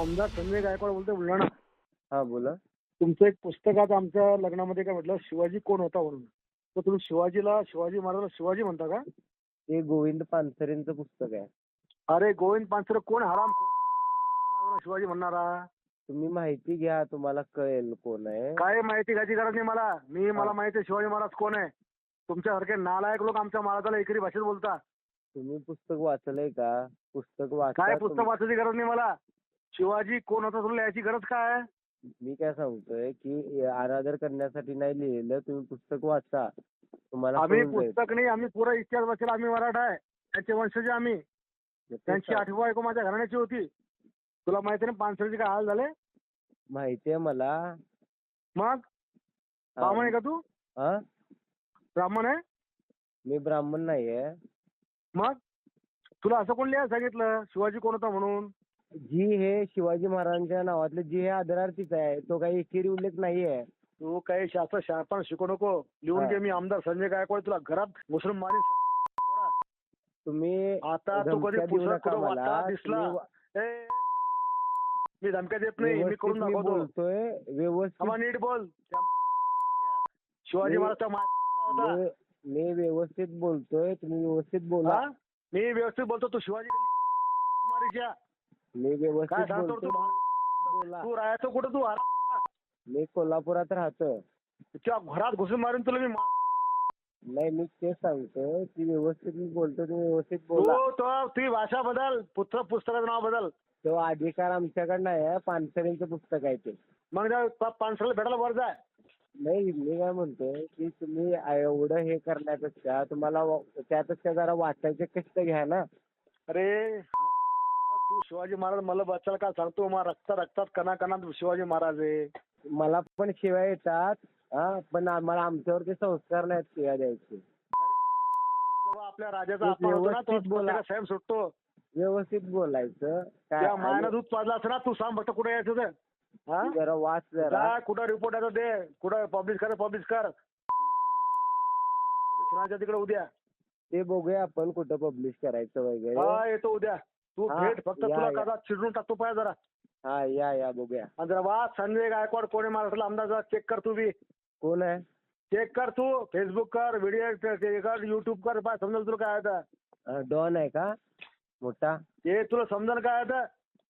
आमदार संजय गायकवाड बोलतोय बुलढाणा. हा बोला. तुमचं एक पुस्तक आता आमच्या लग्नामध्ये काय म्हटलं, शिवाजी कोण होता म्हणून. तर तुम्ही शिवाजी महाराजाला शिवाजी म्हणता का? ते गोविंद पानसरेंचं पुस्तक आहे. अरे गोविंद पानसरे कोण हराम शिवाजी म्हणणारा? तुम्ही माहिती घ्या, तुम्हाला कळेल कोण आहे. काय माहिती घ्यायची गरज नाही मला. मला माहिती आहे शिवाजी महाराज कोण आहे. तुमच्यासारखे नालायक लोक आमच्या महाराजाला एकरी भाषेत बोलता. तुम्ही पुस्तक वाचलंय का? पुस्तक वाचा. काय पुस्तक वाचायची गरज नाही मला. शिवाजी कोण होता तुला लिहायची गरज काय आहे? मी काय सांगतोय की आराधर करण्यासाठी नाही लिहिलेलं, तुम्ही पुस्तक वाचा, तुम्हाला आम्ही कळून जाईल. पुस्तक नाही, आम्ही पुरा इतिहास वाचला. आम्ही मराठा आहे, त्यांचे वंशज आम्ही. त्यांची 8वी बायको माझ्या घराण्याची होती. तुला माहिती ना पानसरेचे काय हाल झाले? माहिती आहे मला. मग ब्राह्मण आहे का तू? हा, ब्राह्मण आहे? मी ब्राह्मण नाहीये. मग तुला असं कोण लिहायला सांगितलं शिवाजी कोण होता म्हणून? जी हे शिवाजी महाराजांच्या नावातले जी हे आदरार्थीच आहे, तो काही एकेरी उल्लेख नाहीये. तू काही शास्त्र शाळपण शिकू नको. लिहून घे, मी आमदार संजय गायकवाड तुला घरात घुसून मारीन. तुम्ही आता तू कधी धमक्या देऊ पुस्तक नका कुठं मला. वाचला दिसला? ए, मी धमक्या देत नाही, मी करून व्यवस्थित मी दाखवतो. बोलतोय, व्यवस्थित. आम्हा नीट बोल. शिवाजी महाराजचा होता. मी व्यवस्थित बोलतोय, तुम्ही व्यवस्थित बोला. हा? मी व्यवस्थित बोलतो. तू शिवाजी मारीच्या मी काय व्यवस्थित सांगतो बोलतोय, तू? बोला. तू राहायचं कुठं तू? मी कोल्हापुरात राहतो. तुझ्या घरात घुसून मारून तुला मी नाही, मी तेच सांगतोय की व्यवस्थित मी बोलतोय, तुम्ही व्यवस्थित बोला. तुझी भाषा बदल. पुस्तकाचं नाव बदल. तो अधिकार आमच्याकडे नाही आहे, पानसरेंचं पुस्तक आहे ते. मग पानसरेला भेटायला वर जाय. नाही, मी काय म्हणतोय की तुम्ही एवढं हे करण्यापेक्षा तुम्हाला त्यापेक्षा जरा वाचायचे कष्ट घ्या ना. अरे तू शिवाजी महाराज मला बच्चाला काय सांगतो? मग रक्तात कणाकणात शिवाजी महाराज आहे. मला पण शिव्या येतात, हा, पण आम्हाला आमच्यावरती संस्कार नाहीत शिव्या द्यायचे. जेव्हा आपल्या राजाचा अपमान होतो ना, व्यवस्थित बोला. तो स्वयं सुटतो. व्यवस्थित बोलायचं. त्या मायानं दूध पाजला असं ना, तू सांग फक्त कुठे यायचं ते. हा? जरा वाच जरा. जा, कुठं रिपोर्ट यायचं दे, कुठं पब्लिश कर. तिकडे उद्या ते बघूया आपण कुठं पब्लिश करायचं वगैरे. हा येतो उद्या. तू हा, भेट फक्त. या, तुला या. कदा चिडून टाकतो पाय जरा. हा, या बघूया. आणि जरा वा संजय गायकवाड कोणी महाराष्ट्राला आमदार जरा चेक कर. तू बी कोण आहे? चेक कर. तू फेसबुक कर, व्हिडिओ कर, युट्यूब कर. पाय समजेल तुला काय आता. डॉन आहे का मोठा? ते तुला समजेल काय आता.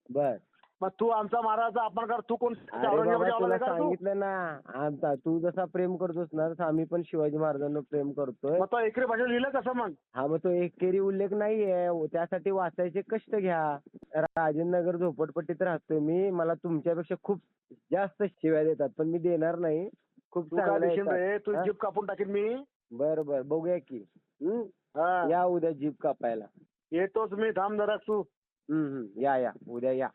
बर. मग तू आमचा महाराजाचा अपमान कर. तू कोण? अरे बाबा, औरंगजेबाच्या तुला आवडला का तू? सांगितलं ना, तू जसा प्रेम करतोस ना तसं आम्ही पण शिवाजी महाराजांना प्रेम करतोय. मग तो एकरी भाषेत लिहिलं कसं मग? हा, मग तो एकेरी उल्लेख नाहीये, त्यासाठी वाचायचे कष्ट घ्या. राजेंद्र नगर झोपडपट्टीत राहतोय मी. मला तुमच्यापेक्षा खूप जास्त शिव्या देतात, पण मी देणार नाही. खूप तू काय चांगलं देशील रे? आहे. तू जीप कापून टाकीन मी. बरं बघूया की. हा या उद्या जीप कापायला. येतोच मी. थांब जरा तू. या उद्या या.